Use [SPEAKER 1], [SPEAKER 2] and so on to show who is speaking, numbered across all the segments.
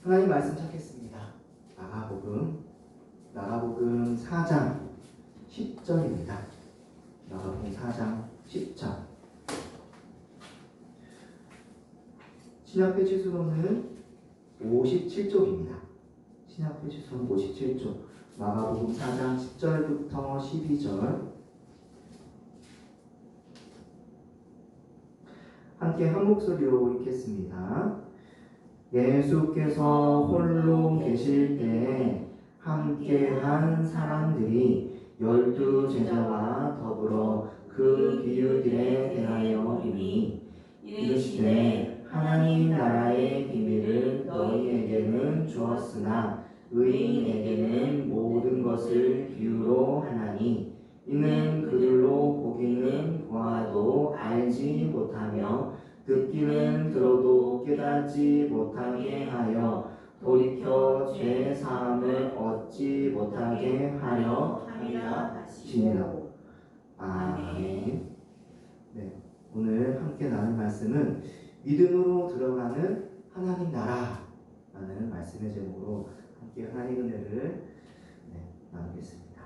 [SPEAKER 1] 하나님 말씀 찾겠습니다. 마가복음 4장 10절입니다. 마가복음 4장 10절. 신약 페이지수로는 57쪽입니다. 신약 페이지수로는 57쪽. 마가복음 4장 10절부터 12절. 함께 한 목소리로 읽겠습니다. 예수께서 홀로 계실 때에 함께한 사람들이 12 제자와 더불어 그 비유들에 대하여 이르시되 하나님 나라의 비밀을 너희에게는 주었으나 의인에게는 모든 것을 비유로 하나니 이는 그들로 보기는 보아도 알지 못하며 듣기는 들어도 깨닫지 못하게 하여 돌이켜 죄 사함을 얻지 못하게 하려 함이라 하시니라. 아멘. 네, 오늘 함께 나눌 말씀은 믿음으로 들어가는 하나님 나라라는 말씀의 제목으로 함께 하나님의 은혜를 나누겠습니다.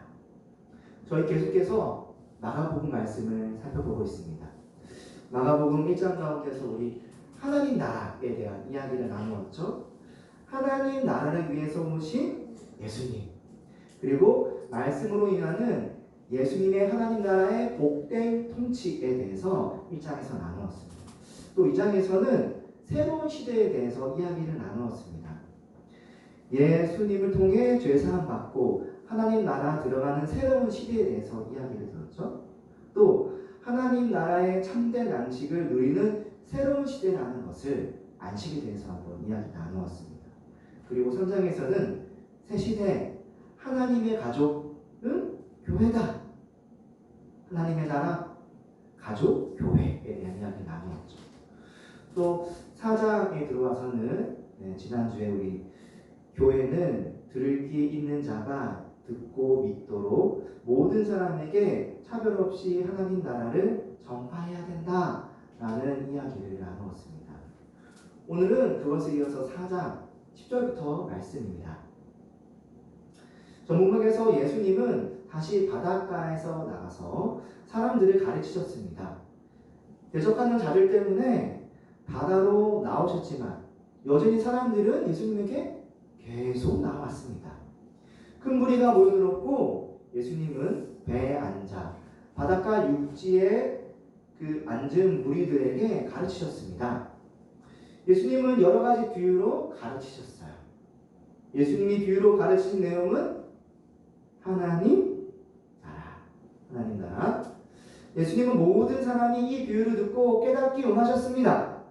[SPEAKER 1] 저희 계속해서 마가복음 말씀을 살펴보고 있습니다. 마가복음 1장 가운데서 우리 하나님 나라에 대한 이야기를 나누었죠. 하나님 나라를 위해서 오신 예수님, 그리고 말씀으로 인하는 예수님의 하나님 나라의 복된 통치에 대해서 1장에서 나누었습니다. 또 2장에서는 새로운 시대에 대해서 이야기를 나누었습니다. 예수님을 통해 죄사함 받고 하나님 나라 들어가는 새로운 시대에 대해서 이야기를 들었죠. 또 하나님 나라의 참된 안식을 누리는 새로운 시대라는 것을 안식에 대해서 한번 이야기 나누었습니다. 그리고 3장에서는 새 시대 하나님의 가족은 교회다. 하나님의 나라 가족 교회에 대한 이야기 나누었죠. 또 4장에 들어와서는 지난주에 우리 교회는 들을 귀 있는 자가 듣고 믿도록 모든 사람에게 차별 없이 하나님 나라를 전파해야 된다라는 이야기를 나누었습니다. 오늘은 그것에 이어서 4장 10절부터 말씀입니다. 전문막에서 예수님은 다시 바닷가에서 나가서 사람들을 가르치셨습니다. 대적하는 자들 때문에 바다로 나오셨지만 여전히 사람들은 예수님에게 계속 나왔습니다. 큰 무리가 모여들었고 예수님은 배에 앉아 바닷가 육지에 그 앉은 무리들에게 가르치셨습니다. 예수님은 여러 가지 비유로 가르치셨어요. 예수님이 비유로 가르친 내용은 하나님 나라. 예수님은 모든 사람이 이 비유를 듣고 깨닫기 원하셨습니다.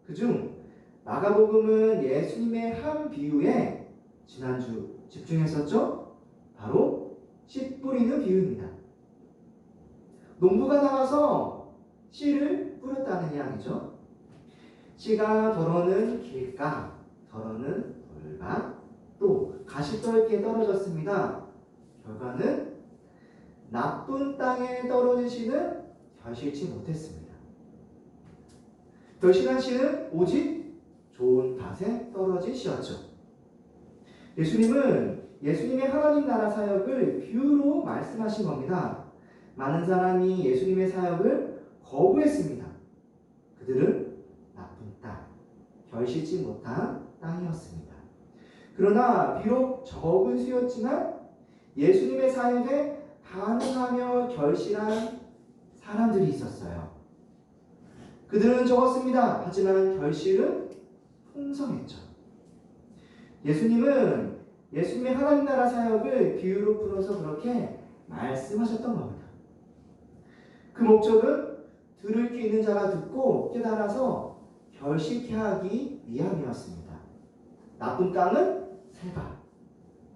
[SPEAKER 1] 그중 마가복음은 예수님의 한 비유에 지난주 집중했었죠? 바로 씨 뿌리는 비유입니다. 농부가 나가서 씨를 뿌렸다는 이야기죠. 씨가 더러는 길가, 더러는 돌가, 또 가시떨기에 떨어졌습니다. 결과는 나쁜 땅에 떨어진 씨는 결실치 못했습니다. 결실한 씨는 오직 좋은 밭에 떨어진 씨였죠. 예수님은 예수님의 하나님 나라 사역을 비유로 말씀하신 겁니다. 많은 사람이 예수님의 사역을 거부했습니다. 그들은 나쁜 땅, 결실치 못한 땅이었습니다. 그러나 비록 적은 수였지만 예수님의 사역에 반응하며 결실한 사람들이 있었어요. 그들은 적었습니다. 하지만 결실은 풍성했죠. 예수님은 예수님의 하나님 나라 사역을 비유로 풀어서 그렇게 말씀하셨던 겁니다. 그 목적은 들을 귀 있는 자가 듣고 깨달아서 결실케 하기 위함이었습니다. 나쁜 땅은 세가,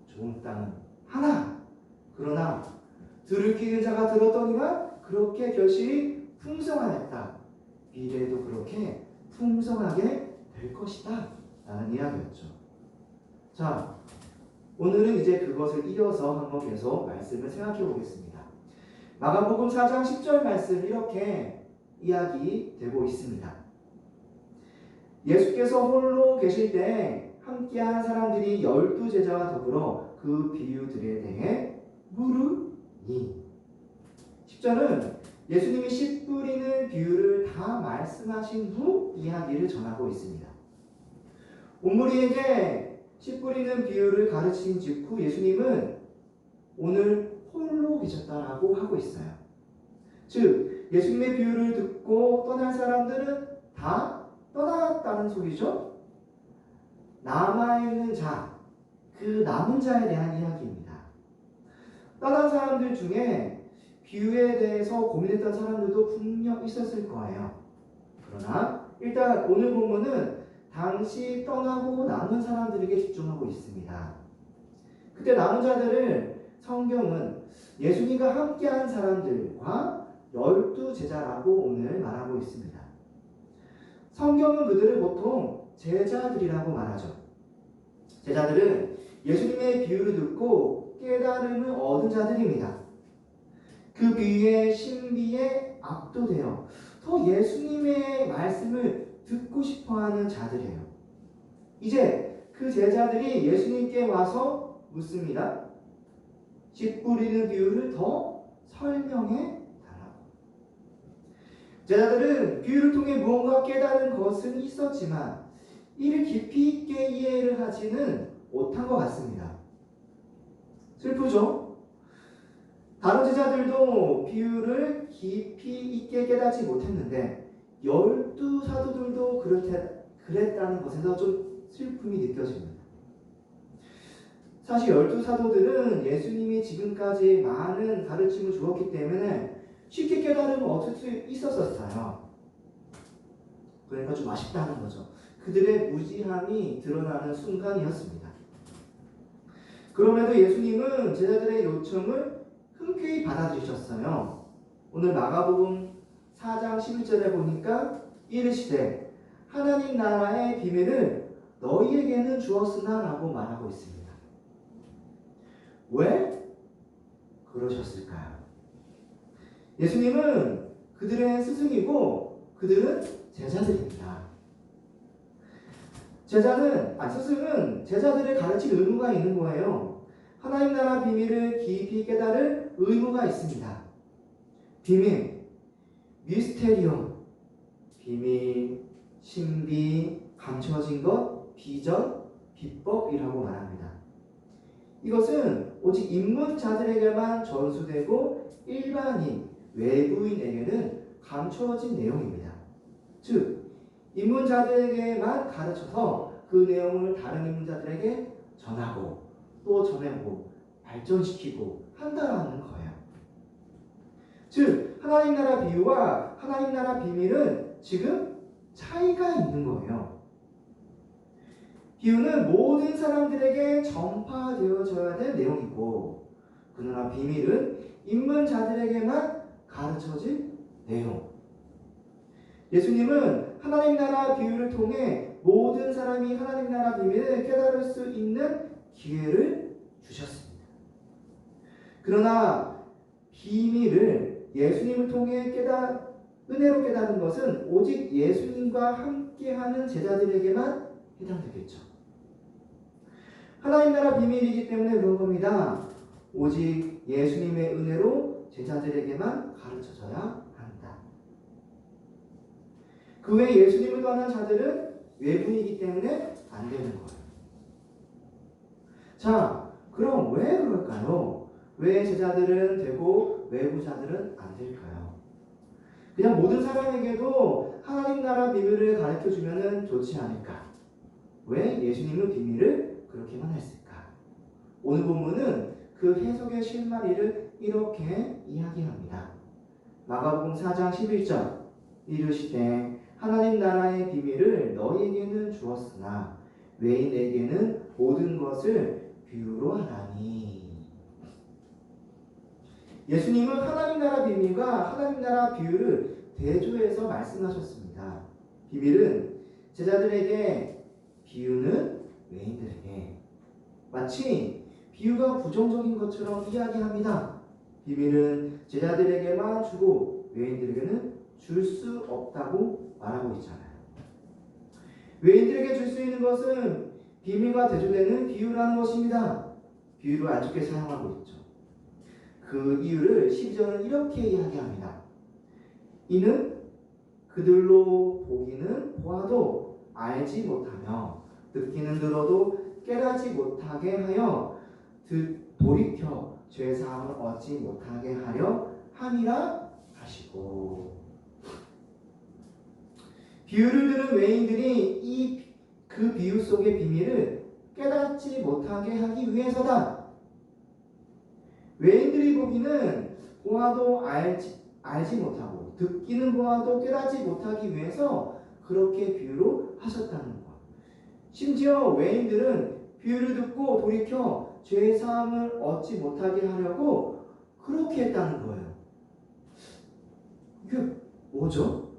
[SPEAKER 1] 좋은 땅은 하나. 그러나 들을 귀 있는 자가 들었더니만 그렇게 결실이 풍성하였다. 미래에도 그렇게 풍성하게 될 것이다 라는 이야기였죠. 자, 오늘은 이제 그것을 이어서 한번 계속 말씀을 생각해 보겠습니다. 마가복음 4장 10절 말씀 이렇게 이야기되고 있습니다. 예수께서 홀로 계실 때 함께한 사람들이 12제자와 더불어 그 비유들에 대해 물으니 10절은 예수님이 씨 뿌리는 비유를 다 말씀하신 후 이야기를 전하고 있습니다. 온무리에게 씨 뿌리는 비유를 가르친 직후 예수님은 오늘 홀로 계셨다라고 하고 있어요. 즉 예수님의 비유를 듣고 떠날 사람들은 다 떠났다는 소리죠. 남아있는 자, 그 남은 자에 대한 이야기입니다. 떠난 사람들 중에 비유에 대해서 고민했던 사람들도 분명 있었을 거예요. 그러나 일단 오늘 본문은 당시 떠나고 남은 사람들에게 집중하고 있습니다. 그때 남은 자들을 성경은 예수님과 함께한 사람들과 12제자라고 오늘 말하고 있습니다. 성경은 그들을 보통 제자들이라고 말하죠. 제자들은 예수님의 비유를 듣고 깨달음을 얻은 자들입니다. 그 비유의 신비에 압도되어 더 예수님의 말씀을 듣고 싶어하는 자들이에요. 이제 그 제자들이 예수님께 와서 묻습니다. 씨 뿌리는 비유를 더 설명해 달라고. 제자들은 비유를 통해 무언가 깨달은 것은 있었지만 이를 깊이 있게 이해를 하지는 못한 것 같습니다. 슬프죠? 다른 제자들도 비유를 깊이 있게 깨닫지 못했는데 12사도들도 그랬다는 것에서 좀 슬픔이 느껴집니다. 사실 12사도들은 예수님이 지금까지 많은 가르침을 주었기 때문에 쉽게 깨달음을 얻을 수 있었어요. 그러니까 좀 아쉽다는 거죠. 그들의 무지함이 드러나는 순간이었습니다. 그럼에도 예수님은 제자들의 요청을 흔쾌히 받아주셨어요. 오늘 마가복음 4장 11절에 보니까 이르시되 하나님 나라의 비밀을 너희에게는 주었으나 라고 말하고 있습니다. 왜 그러셨을까요? 예수님은 그들의 스승이고 그들은 제자들입니다. 스승은 제자들을 가르칠 의무가 있는 거예요. 하나님 나라 비밀을 깊이 깨달을 의무가 있습니다. 비밀, 미스테리움, 비밀, 신비, 감춰진 것, 비전, 비법이라고 말합니다. 이것은 오직 입문자들에게만 전수되고 일반인, 외부인에게는 감춰진 내용입니다. 즉, 입문자들에게만 가르쳐서 그 내용을 다른 입문자들에게 전하고 또 전하고 발전시키고 한다라는 거예요. 즉, 하나님 나라 비유와 하나님 나라 비밀은 지금 차이가 있는 거예요. 비유는 모든 사람들에게 전파되어져야 될 내용이고, 그러나 비밀은 입문자들에게만 가르쳐질 내용. 예수님은 하나님 나라 비유를 통해 모든 사람이 하나님 나라 비밀을 깨달을 수 있는 기회를 주셨습니다. 그러나 비밀을 예수님을 통해 은혜로 깨닫는 것은 오직 예수님과 함께하는 제자들에게만 해당되겠죠. 하나님 나라 비밀이기 때문에 그런 겁니다. 오직 예수님의 은혜로 제자들에게만 가르쳐져야 한다. 그 외에 예수님을 떠난 자들은 외부이기 때문에 안 되는 거예요. 자, 그럼 왜 그럴까요? 왜 제자들은 되고 외부자들은 안 될까요? 그냥 모든 사람에게도 하나님 나라 비밀을 가르쳐주면 좋지 않을까? 왜 예수님은 비밀을 그렇게만 했을까? 오늘 본문은 그 해석의 실마리를 이렇게 이야기합니다. 마가복음 4장 11절 이르시되 하나님 나라의 비밀을 너희에게는 주었으나 외인에게는 모든 것을 비유로 하나니. 예수님은 하나님 나라 비밀과 하나님 나라 비유를 대조해서 말씀하셨습니다. 비밀은 제자들에게, 비유는 외인들에게. 마치 비유가 부정적인 것처럼 이야기합니다. 비밀은 제자들에게만 주고 외인들에게는 줄 수 없다고 말하고 있잖아요. 외인들에게 줄 수 있는 것은 비밀과 대조되는 비유라는 것입니다. 비유를 안 좋게 사용하고 있죠. 그 이유를 12절은 이렇게 이야기합니다. 이는 그들로 보기는 보아도 알지 못하며 듣기는 들어도 깨닫지 못하게 하여 돌이켜 죄사함을 얻지 못하게 하려 함이라 하시고. 비유를 들은 외인들이 그 비유 속의 비밀을 깨닫지 못하게 하기 위해서다. 외인들이 보기는 보아도 알지 못하고 듣기는 보아도 깨닫지 못하기 위해서 그렇게 비유로 하셨다는 것. 심지어 외인들은 비유를 듣고 돌이켜 죄의 사함을 얻지 못하게 하려고 그렇게 했다는 거예요. 이게 뭐죠?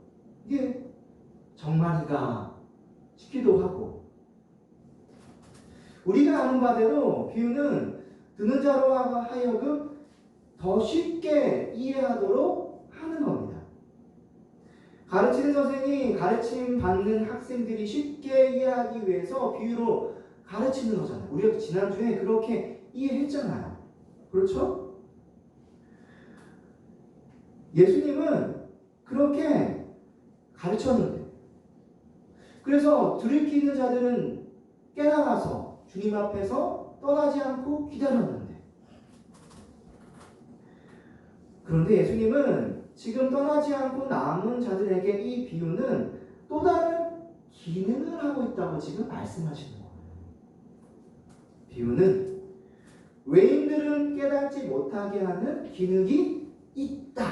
[SPEAKER 1] 이게 정말인가 싶기도 하고. 우리가 아는 바대로 비유는 듣는 자로 하여금 더 쉽게 이해하도록 하는 겁니다. 가르치는 선생이 가르침 받는 학생들이 쉽게 이해하기 위해서 비유로 가르치는 거잖아요. 우리가 지난주에 그렇게 이해했잖아요. 그렇죠? 예수님은 그렇게 가르쳤는데, 그래서 들이키는 자들은 깨달아서 주님 앞에서 떠나지 않고 기다렸는데, 그런데 예수님은 지금 떠나지 않고 남은 자들에게 이 비유는 또 다른 기능을 하고 있다고 지금 말씀하시는 거예요. 비유는 외인들은 깨닫지 못하게 하는 기능이 있다.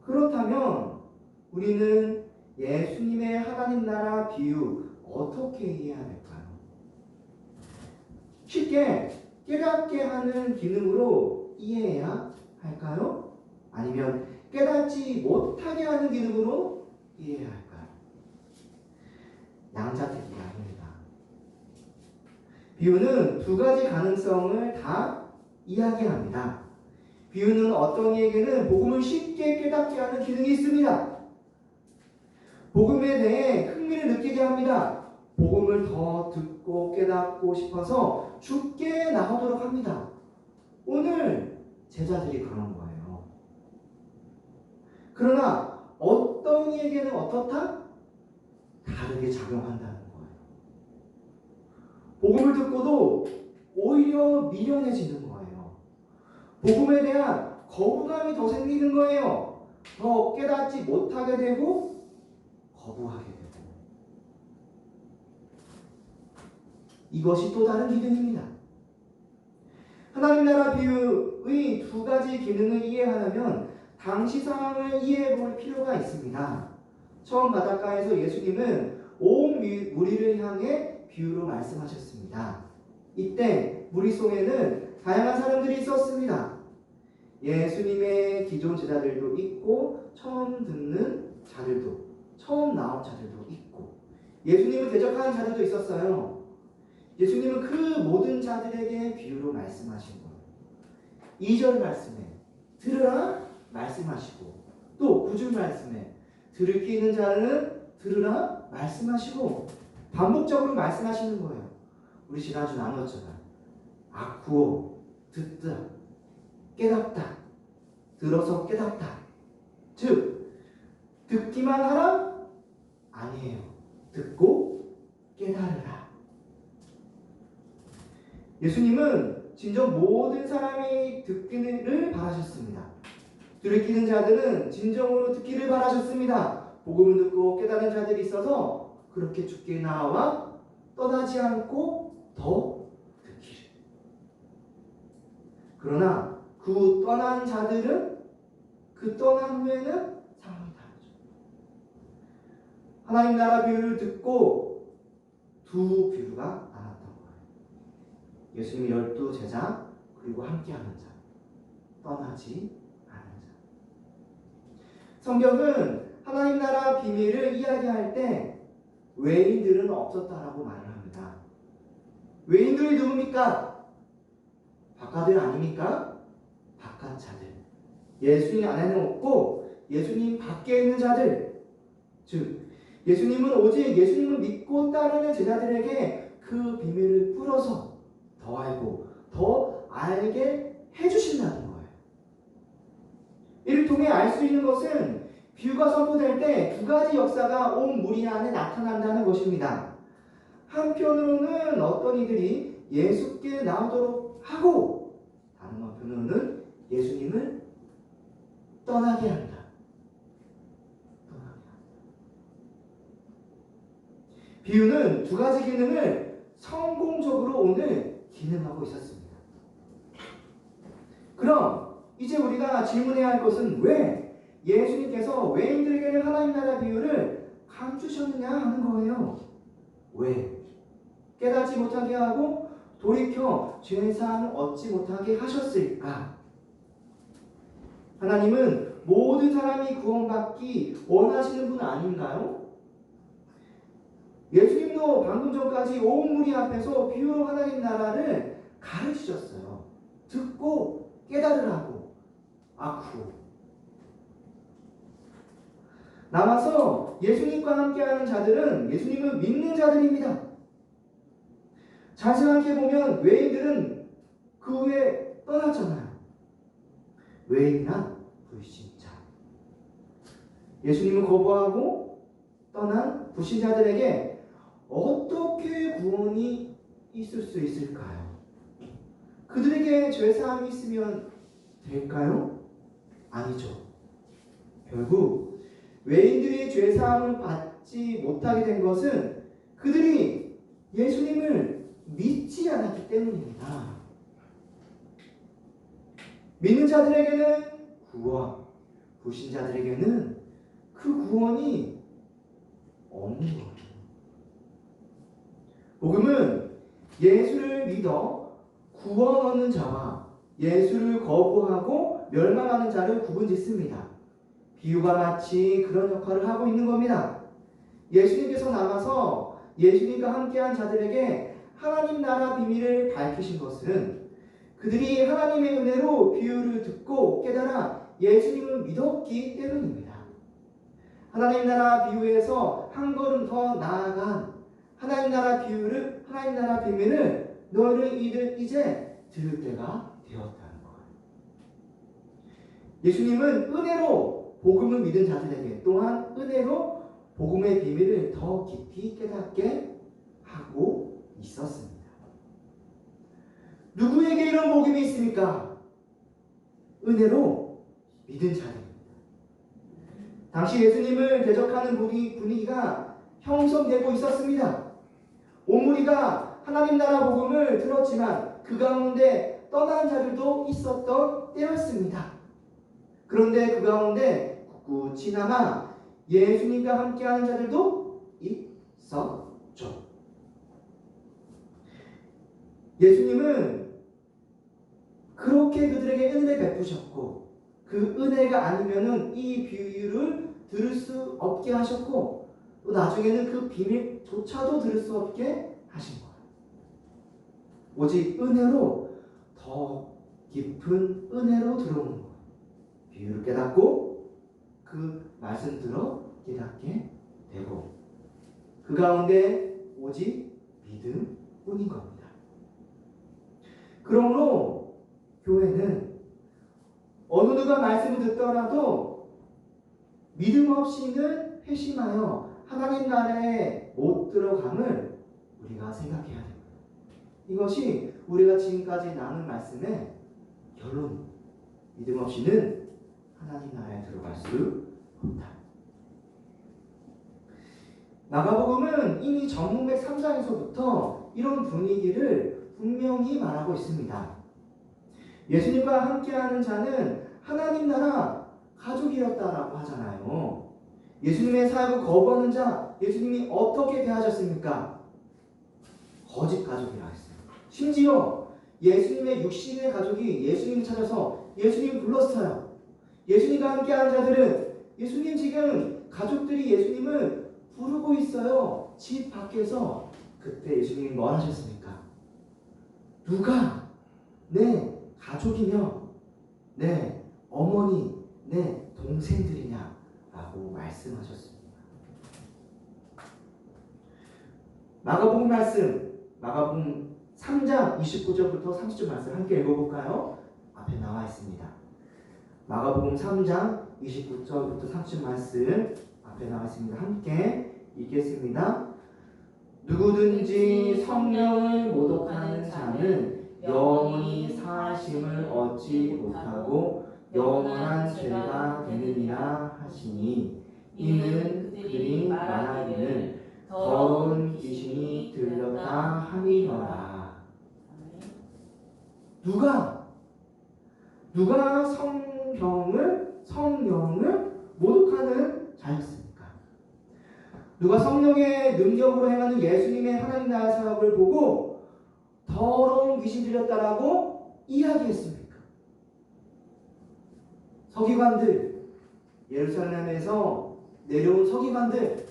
[SPEAKER 1] 그렇다면 우리는 예수님의 하나님 나라 비유 어떻게 이해해야 될까요? 쉽게 깨닫게 하는 기능으로 이해해야 할까요? 아니면 깨닫지 못하게 하는 기능으로 이해해야 할까요? 양자택일이 아닙니다. 비유는 두 가지 가능성을 다 이야기합니다. 비유는 어떤 이에게는 복음을 쉽게 깨닫게 하는 기능이 있습니다. 복음에 대해 흥미를 느끼게 합니다. 복음을 더 듣고 깨닫고 싶어서 죽게 나오도록 합니다. 오늘 제자들이 그런 거예요. 그러나 어떤 이에게는 어떻다? 다르게 작용한다는 거예요. 복음을 듣고도 오히려 미련해지는 거예요. 복음에 대한 거부감이 더 생기는 거예요. 더 깨닫지 못하게 되고 거부하게 되고. 이것이 또 다른 기능입니다. 하나님 나라 비유의 두 가지 기능을 이해하려면 당시 상황을 이해해 볼 필요가 있습니다. 처음 바닷가에서 예수님은 온 무리를 향해 비유로 말씀하셨습니다. 이때 무리 속에는 다양한 사람들이 있었습니다. 예수님의 기존 제자들도 있고 처음 듣는 자들도, 처음 나온 자들도 있고, 예수님을 대적하는 자들도 있었어요. 예수님은 그 모든 자들에게 비유로 말씀하신 거예요. 2절 말씀에 들으라 말씀하시고, 또 9절 말씀에 들을 귀 있는 자는 들으라 말씀하시고, 반복적으로 말씀하시는 거예요. 우리 지난주 나눴잖아요. 아쿠오, 듣다, 깨닫다, 들어서 깨닫다. 즉 듣기만 하라? 아니에요. 듣고 깨달으라. 예수님은 진정 모든 사람이 듣기를 바라셨습니다. 들을 자들은 진정으로 듣기를 바라셨습니다. 복음을 듣고 깨달은 자들이 있어서 그렇게 죽게 나와 떠나지 않고 더 듣기를. 그러나 그 떠난 자들은 그 떠난 후에는 상황이 다르죠. 하나님 나라 비유를 듣고 두 비유가 나눴던 거예요. 예수님의 12제자, 그리고 함께하는 자, 떠나지 않은 자. 성경은 하나님 나라 비밀을 이야기할 때 외인들은 없었다라고 말을 합니다. 외인들이 누굽니까? 바깥들 아닙니까? 바깥 자들. 예수님 안에는 없고 예수님 밖에 있는 자들. 즉 예수님은 오직 예수님을 믿고 따르는 제자들에게 그 비밀을 풀어서 더 알고 더 알게 해주신다는 거예요. 이를 통해 알 수 있는 것은 비유가 선포될 때 두 가지 역사가 온 무리 안에 나타난다는 것입니다. 한편으로는 어떤 이들이 예수께 나오도록 하고, 다른 한편으로는 예수님을 떠나게 한다. 비유는 두 가지 기능을 성공적으로 오늘 기능하고 있었습니다. 그럼 이제 우리가 질문해야 할 것은 왜 예수님께서 외인들에게는 하나님 나라 비유를 감추셨느냐 하는 거예요. 왜? 깨닫지 못하게 하고 돌이켜 죄사함을 얻지 못하게 하셨을까? 하나님은 모든 사람이 구원받기 원하시는 분 아닌가요? 예수님도 방금 전까지 온 무리 앞에서 비유로 하나님 나라를 가르치셨어요. 듣고 깨달으라고. 아쿠. 남아서 예수님과 함께하는 자들은 예수님을 믿는 자들입니다. 잘 생각해보면 외인들은 그 후에 떠났잖아요. 외인이란 불신자. 예수님을 거부하고 떠난 불신자들에게 어떻게 구원이 있을 수 있을까요? 그들에게 죄사함이 있으면 될까요? 아니죠. 결국 외인들이 죄사함을 받지 못하게 된 것은 그들이 예수님을 믿지 않았기 때문입니다. 믿는 자들에게는 구원, 불신자들에게는 그 구원이 없는 거예요. 복음은 예수를 믿어 구원 얻는 자와 예수를 거부하고 멸망하는 자를 구분짓습니다. 비유가 마치 그런 역할을 하고 있는 겁니다. 예수님께서 남아서 예수님과 함께한 자들에게 하나님 나라 비밀을 밝히신 것은 그들이 하나님의 은혜로 비유를 듣고 깨달아 예수님을 믿었기 때문입니다. 하나님 나라 비유에서 한 걸음 더 나아간 하나님 나라 비유를, 하나님 나라 비밀을 너희는 이제 들을 때가 되었다는 거예요. 예수님은 은혜로 복음을 믿은 자들에게 또한 은혜로 복음의 비밀을 더 깊이 깨닫게 하고 있었습니다. 누구에게 이런 복음이 있습니까? 은혜로 믿은 자들입니다. 당시 예수님을 대적하는 분위기가 형성되고 있었습니다. 온 무리가 하나님 나라 복음을 들었지만 그 가운데 떠난 자들도 있었던 때였습니다. 그런데 그 가운데 굳굳이 남아 예수님과 함께하는 자들도 있었죠. 예수님은 그렇게 그들에게 은혜를 베푸셨고 그 은혜가 아니면은 이 비유를 들을 수 없게 하셨고 또 나중에는 그 비밀조차도 들을 수 없게 하신 거예요. 오직 은혜로 더 깊은 은혜로 들어오는 거예요. 비유를 깨닫고 그 말씀 들어 깨닫게 되고 그 가운데 오직 믿음뿐인 겁니다. 그러므로 교회는 어느 누가 말씀을 듣더라도 믿음 없이는 회심하여 하나님 나라에 못 들어감을 우리가 생각해야 됩니다. 이것이 우리가 지금까지 나눈 말씀의 결론입니다. 믿음 없이는 하나님 나라에 들어갈 수 없다. 마가복음은 이미 전문맥 3장에서부터 이런 분위기를 분명히 말하고 있습니다. 예수님과 함께하는 자는 하나님 나라 가족이었다라고 하잖아요. 예수님의 사역을 거부하는 자, 예수님이 어떻게 대하셨습니까? 거짓 가족이라 했어요. 심지어 예수님의 육신의 가족이 예수님을 찾아서 예수님을 불렀어요. 예수님과 함께하는 자들은 예수님 지금 가족들이 예수님을 부르고 있어요. 집 밖에서. 그때 예수님이 뭘 하셨습니까? 누가 내 가족이며 내 어머니, 내 동생들이냐 라고 말씀하셨습니다. 마가복음 말씀, 마가복음 3장 29절부터 30절 말씀 함께 읽어볼까요? 앞에 나와 있습니다. 마가복음 3장 29절부터 30절 말씀 앞에 나와 있습니다. 함께 읽겠습니다. 누구든지 성령을 모독하는 자는 영원히 사하심을 얻지 못하고 영원한 죄가 되느니라 하시니, 이는 그들이 말하기를 더러운 귀신이 들렸다 함이니라. 누가 성령을 모독하는 자였습니까? 누가 성령의 능력으로 행하는 예수님의 하나님 나라 사역을 보고 더러운 귀신 들렸다라고 이야기했습니까? 서기관들, 예루살렘에서 내려온 서기관들,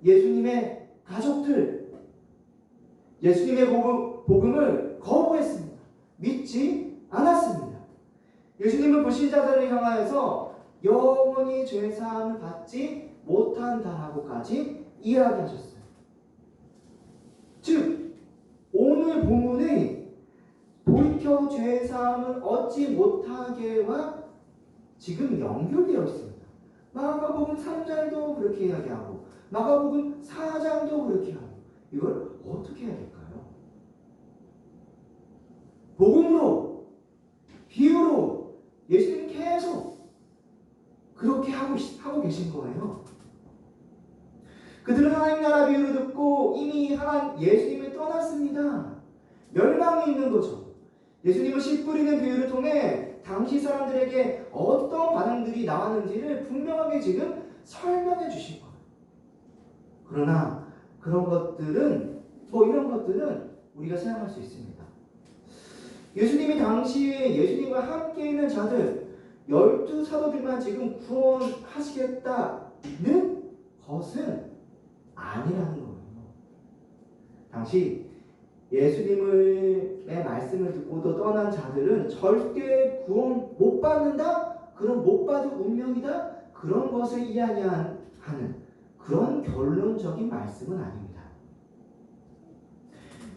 [SPEAKER 1] 예수님의 가족들, 예수님의 복음을 거부했습니다. 믿지 않았습니다. 예수님은 불신자들을 향하여서 영원히 죄사함을 받지 못한다라고까지 이야기하셨어요. 즉 오늘 본문의 돌이켜 죄사함을 얻지 못하게와 지금 연결되어 있습니다. 마가복음 3장도 그렇게 이야기하고 마가복음 4장도 그렇게 하고, 이걸 어떻게 해야 될까요? 복음으로, 비유로 예수님 계속 그렇게 하고 계신 거예요. 그들은 하나님 나라 비유를 듣고 이미 예수님을 떠났습니다. 멸망이 있는 거죠. 예수님은 씨 뿌리는 비유를 통해 당시 사람들에게 어떤 반응들이 나왔는지를 분명하게 지금 설명해 주신 거예요. 그러나 그런 것들은, 이런 것들은 우리가 생각할 수 있습니다. 예수님이 당시에 예수님과 함께 있는 자들 12사도들만 지금 구원하시겠다는 것은 아니라는 거예요. 당시 예수님의 말씀을 듣고도 떠난 자들은 절대 구원 못 받는다? 그런 못 받을 운명이다? 그런 것을 이야기하는 그런 결론적인 말씀은 아닙니다.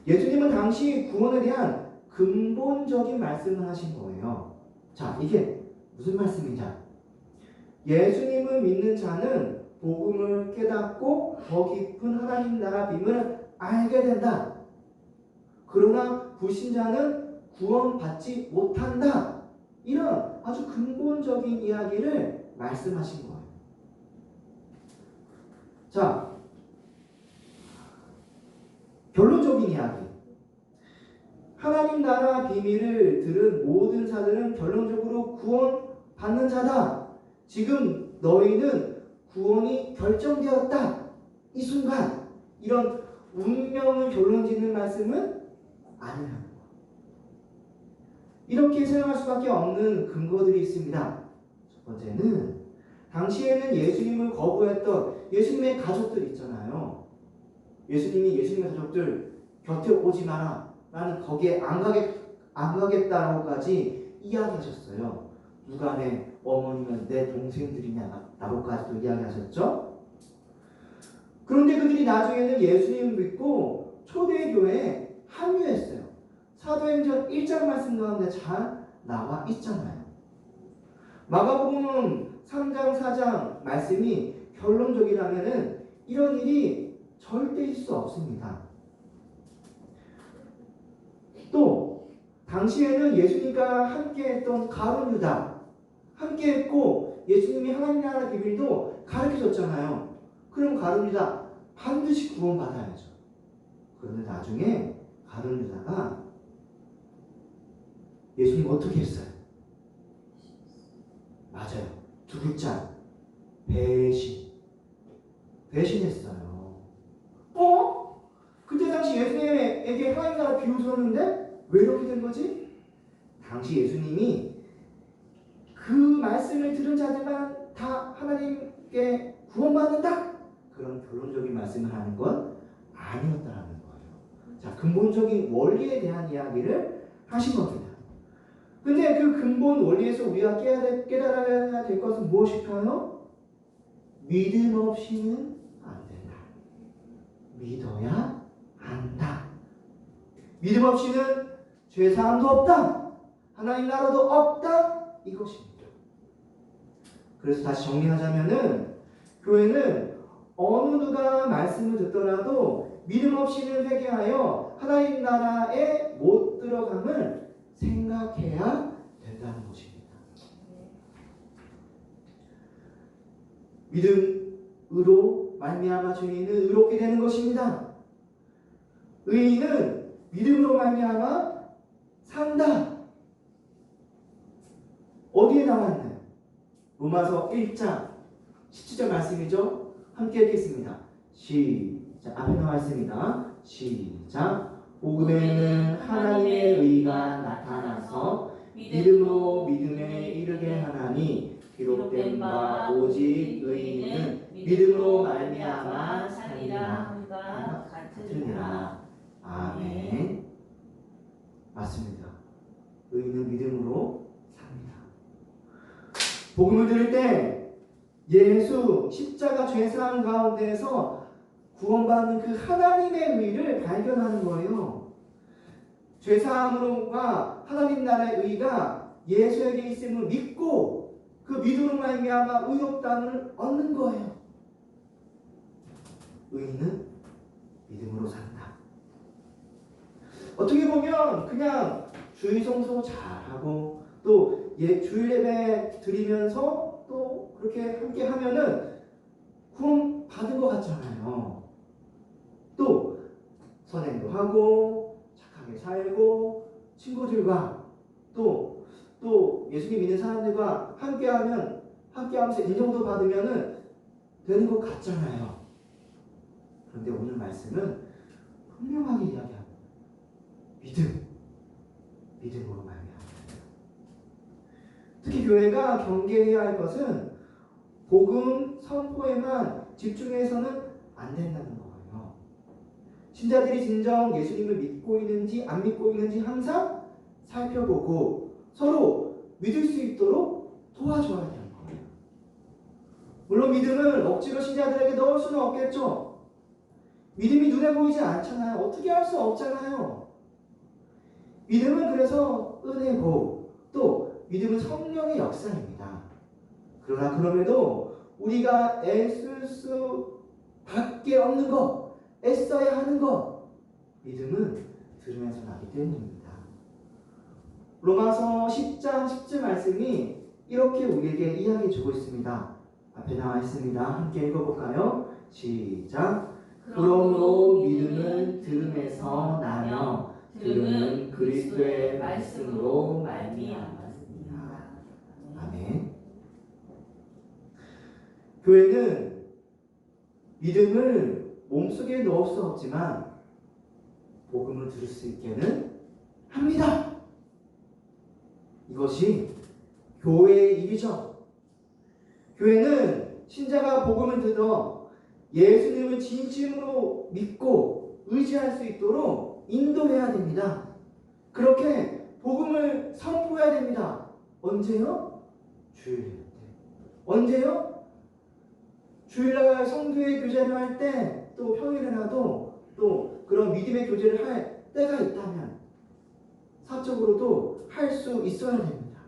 [SPEAKER 1] 예수님은 당시 구원에 대한 근본적인 말씀을 하신 거예요. 자, 이게 무슨 말씀이냐? 예수님을 믿는 자는 복음을 깨닫고 더 깊은 하나님 나라 비밀을 알게 된다. 그러나 불신자는 구원받지 못한다. 이런 아주 근본적인 이야기를 말씀하신 거예요. 자, 결론적인 이야기. 하나님 나라 비밀을 들은 모든 자들은 결론적으로 구원받는 자다. 지금 너희는 구원이 결정되었다. 이 순간 이런 운명을 결론짓는 말씀은 아니라는 거예요. 이렇게 생각할 수밖에 없는 근거들이 있습니다. 첫 번째는 당시에는 예수님을 거부했던 예수님의 가족들 있잖아요. 예수님이 예수님의 가족들 곁에 오지 마라. 나는 거기에 안 가겠다라고까지 이야기하셨어요. 누가 내 어머니면 내 동생들이냐라고까지도 이야기하셨죠. 그런데 그들이 나중에는 예수님을 믿고 초대교회에 합류했어요. 사도행전 1장 말씀 가운데 잘 나와 있잖아요. 마가복음 3장 4장 말씀이 결론적이라면은 이런 일이 절대 있을 수 없습니다. 또 당시에는 예수님과 함께했던 가룟 유다 함께했고 예수님이 하나님 나라 비밀도 가르쳐줬잖아요. 그럼 가룟 유다 반드시 구원받아야죠. 그런데 나중에 가룟 유다가 예수님 어떻게 했어요? 맞아요. 두 글자 배신했어요. 그때 당시 예수님에게 하나님 나라 비유 들었는데 왜 이렇게 된 거지? 당시 예수님이 그 말씀을 들은 자들만 다 하나님께 구원받는다? 그런 결론적인 말씀을 하는 건 아니었다라는 거예요. 자, 근본적인 원리에 대한 이야기를 하신 겁니다. 근데 그 근본 원리에서 우리가 깨달아야 될 것은 무엇일까요? 믿음 없이는 안 된다. 믿어야 믿음 없이는 죄사함도 없다. 하나님 나라도 없다. 이것입니다. 그래서 다시 정리하자면은 교회는 어느 누가 말씀을 듣더라도 믿음 없이는 회개하여 하나님 나라에 못 들어감을 생각해야 된다는 것입니다. 믿음으로 말미암아 죄인은 의롭게 되는 것입니다. 의인은 믿음으로 말미암아 산다. 어디에 나와 있나요? 로마서 1장 17절 말씀이죠. 함께 읽겠습니다. 시작. 앞에 나와 있습니다. 시작. 복음에는 하나님의 의가 나타나서 믿음으로 믿음에 이르게 하나니 기록된 바 오직 의인은 믿음으로 말미암아 사리라 같으니라. 아멘. 맞습니다. 의인은 믿음으로 삽니다. 복음을 들을 때 예수 십자가 죄사함 가운데에서 구원받는 그 하나님의 의를 발견하는 거예요. 죄사함으로가 하나님 나라의 의가 예수에게 있음을 믿고 그 믿음으로 말미암아 의롭다함을 얻는 거예요. 의인은 믿음으로 산다. 어떻게 보면 그냥 주일 성수 잘하고 또 주일 예배 드리면서 또 그렇게 함께 하면은 구원 받은 것 같잖아요. 또 선행도 하고 착하게 살고 친구들과 또 예수님 믿는 사람들과 함께하면서 인정도 받으면은 되는 것 같잖아요. 그런데 오늘 말씀은 분명하게 이야기합니다. 믿음으로 말미암아. 특히 교회가 경계해야 할 것은 복음 선포에만 집중해서는 안 된다는 거예요. 신자들이 진정 예수님을 믿고 있는지 안 믿고 있는지 항상 살펴보고 서로 믿을 수 있도록 도와줘야 되는 거예요. 물론 믿음을 억지로 신자들에게 넣을 수는 없겠죠. 믿음이 눈에 보이지 않잖아요. 어떻게 할 수 없잖아요. 믿음은 그래서 은혜고 또 믿음은 성령의 역사입니다. 그러나 그럼에도 우리가 애쓸 수밖에 없는 것, 애써야 하는 것, 믿음은 들으면서 나기 때문입니다. 로마서 10장 10절 말씀이 이렇게 우리에게 이야기해주고 있습니다. 앞에 나와 있습니다. 함께 읽어볼까요? 시작. 그러므로 믿음은 들음에서 나며 들음은 그리스도의 말씀으로 말미암았습니다. 아멘. 교회는 믿음을 몸속에 넣을 수 없지만 복음을 들을 수 있게는 합니다. 이것이 교회의 일이죠. 교회는 신자가 복음을 들어 예수님을 진심으로 믿고 의지할 수 있도록 인도해야 됩니다. 그렇게 복음을 선포해야 됩니다. 언제요? 주일날 때. 언제요? 주일날 성도의 교제를 할 때, 또 평일에라도 또 그런 믿음의 교제를 할 때가 있다면 사적으로도 할 수 있어야 됩니다.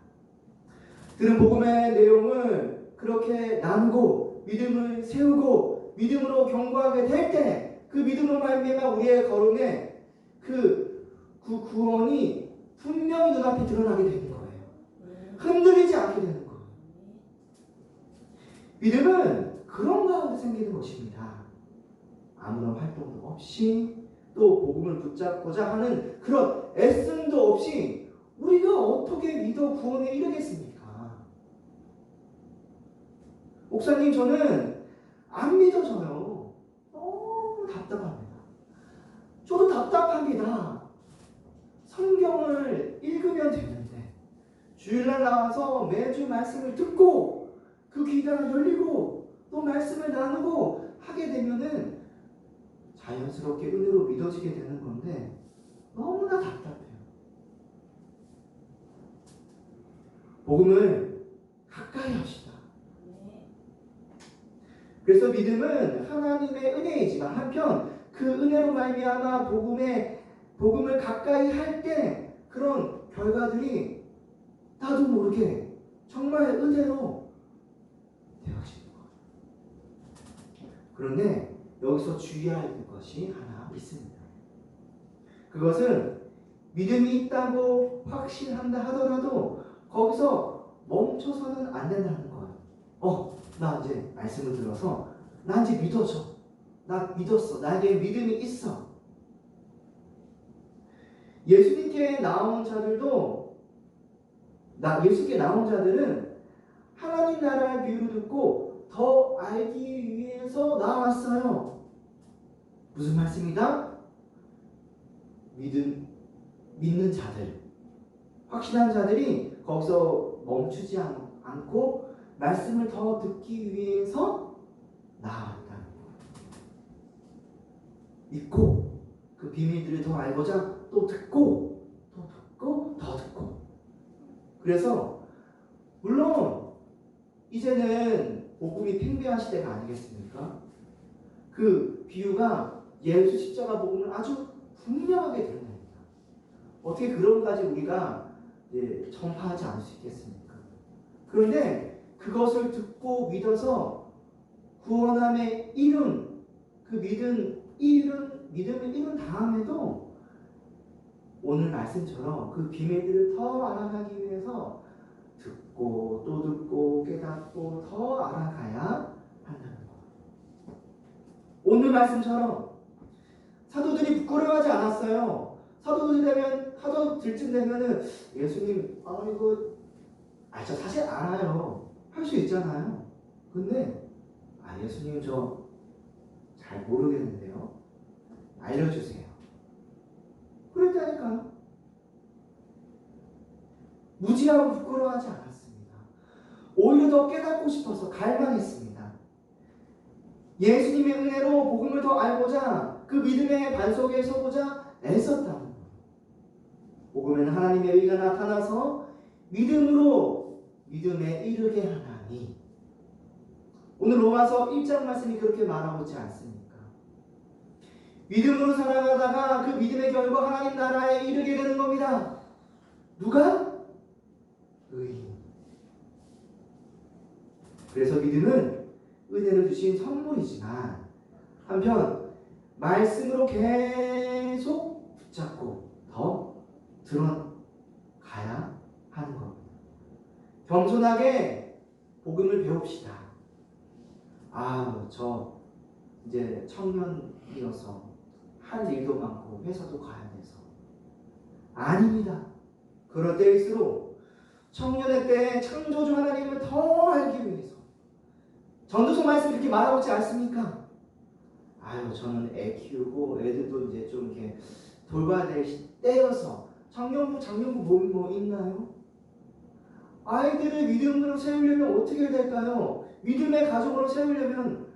[SPEAKER 1] 들은 복음의 내용을 그렇게 나누고 믿음을 세우고 믿음으로 경고하게 될 때 그 믿음으로 말미암아 우리의 거룩에 그 구원이 분명히 눈앞에 드러나게 되는 거예요. 흔들리지 않게 되는 거예요. 믿음은 그런 가운데 생기는 것입니다. 아무런 활동도 없이 또 복음을 붙잡고자 하는 그런 애씀도 없이 우리가 어떻게 믿어 구원에 이르겠습니까? 목사님, 저는 안 믿어져요. 너무 답답합니다. 저도 답답합니다. 성경을 읽으면 되는데 주일날 나와서 매주 말씀을 듣고 그 귀가 열리고 또 말씀을 나누고 하게 되면은 자연스럽게 은혜로 믿어지게 되는 건데 너무나 답답해요. 복음을 가까이 합시다. 그래서 믿음은 하나님의 은혜이지만 한편 그 은혜로 말미암아 복음의 복음을 가까이 할 때 그런 결과들이 나도 모르게 정말 은혜로 되어지는 거예요. 그런데 여기서 주의해야 할 것이 하나 있습니다. 그것은 믿음이 있다고 확신한다 하더라도 거기서 멈춰서는 안 된다는 거예요. 나 이제 말씀을 들어서 나 이제 믿어져. 나 믿었어. 나에게 믿음이 있어. 예수님께 나온 자들은 하나님 나라의 비유를 듣고 더 알기 위해서 나왔어요. 무슨 말씀이다? 믿는 자들, 확신한 자들이 거기서 멈추지 않고 말씀을 더 듣기 위해서 나왔다는 거예요. 믿고 그 비밀들을 더 알고자 또 듣고 또 듣고 더 듣고. 그래서 물론 이제는 복음이 팽배한 시대가 아니겠습니까? 그 비유가 예수 십자가 복음을 아주 분명하게 드러냅니다. 어떻게 그런 것까지 우리가 전파하지 않을 수 있겠습니까? 그런데 그것을 듣고 믿어서 구원함에 이룬 그 믿음을 이룬 다음에도 오늘 말씀처럼 그 비밀들을 더 알아가기 위해서 듣고 또 듣고 깨닫고 더 알아가야 한다는 거예요. 오늘 말씀처럼 사도들이 부끄러워하지 않았어요. 사도들 쯤 되면은 예수님 저 사실 알아요. 할 수 있잖아요. 근데 예수님 저 잘 모르겠는데요. 알려주세요. 그랬다니까요. 무지하고 부끄러워하지 않았습니다. 오히려 더 깨닫고 싶어서 갈망했습니다. 예수님의 은혜로 복음을 더 알고자 그 믿음의 반석에 서고자 애썼다는 거예요. 복음에는 하나님의 의가 나타나서 믿음으로 믿음에 이르게 하나니. 오늘 로마서 1장 말씀이 그렇게 말하고 있지 않습니까? 믿음으로 살아가다가 그 믿음의 결과 하나님 나라에 이르게 되는 겁니다. 누가? 의인. 그래서 믿음은 은혜를 주신 선물이지만 한편 말씀으로 계속 붙잡고 더 들어가야 하는 겁니다. 겸손하게 복음을 배웁시다. 저 이제 청년이어서 할 일도 많고 회사도 가야 돼서. 아닙니다. 그럴 때일수록 청년의 때 창조주 하나님을 더 알기 위해서. 전도서 말씀 이렇게 말하고 있지 않습니까? 저는 애 키우고 애들도 이제 좀 이렇게 돌봐야 될 때여서 청년부, 장년부 뭐 있나요? 아이들을 믿음으로 세우려면 어떻게 해야 될까요? 믿음의 가정으로 세우려면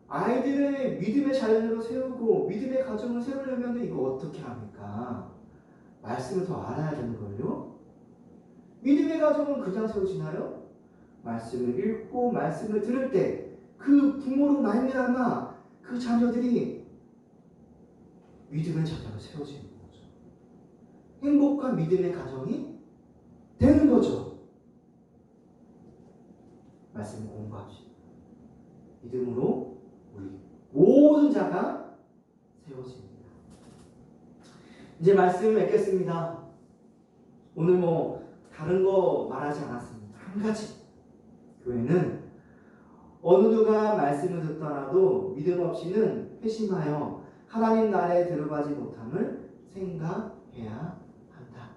[SPEAKER 1] 아이들을 믿음의 자연으로 세우고 믿음의 가정을 세우려면 이거 어떻게 합니까? 말씀을 더 알아야 되는 거예요. 믿음의 가정은 그냥 세워지나요? 말씀을 읽고 말씀을 들을 때 그 부모로 말미암아 그 자녀들이 믿음의 자녀로 세워지는 거죠. 행복한 믿음의 가정이 되는 거죠. 말씀을 공부합시다. 믿음으로 우리 모든 자가 세워집니다. 이제 말씀을 맺겠습니다. 오늘 다른 거 말하지 않았습니다. 한 가지. 교회는 어느 누가 말씀을 듣더라도 믿음 없이는 회심하여 하나님 나라에 들어가지 못함을 생각해야 한다.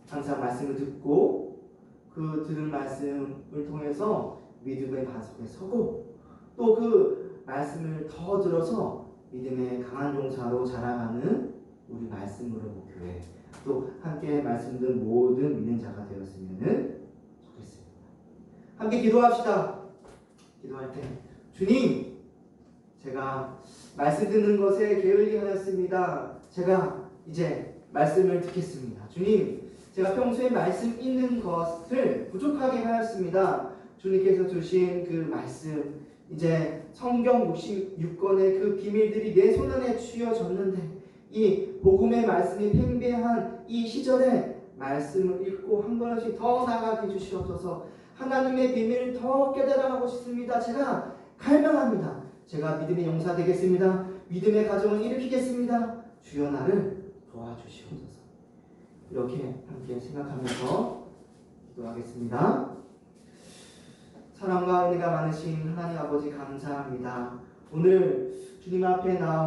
[SPEAKER 1] 항상 말씀을 듣고 그 들은 말씀을 통해서 믿음의 반석에 서고 또 그 말씀을 더 들어서 믿음의 강한 용사로 자라가는 우리 말씀으로 교회 또 함께 말씀 듣는 모든 믿는 자가 되었으면 좋겠습니다. 함께 기도합시다. 기도할 때 주님, 제가 말씀 듣는 것에 게을리 하였습니다. 제가 이제 말씀을 듣겠습니다. 주님, 제가 평소에 말씀 읽는 것을 부족하게 하였습니다. 주님께서 주신 그 말씀, 이제 성경 66권의 그 비밀들이 내 손안에 쥐어졌는데 이 복음의 말씀이 팽배한 이 시절에 말씀을 읽고 한 걸음씩 더 나아가게 해주시옵소서. 하나님의 비밀을 더 깨달아가고 싶습니다. 제가 갈망합니다. 제가 믿음의 용사 되겠습니다. 믿음의 가정을 일으키겠습니다. 주여 나를 도와주시옵소서. 이렇게 함께 생각하면서 기도하겠습니다. 사랑과 은혜가 많으신 하나님 아버지 감사합니다. 오늘 주님 앞에 나와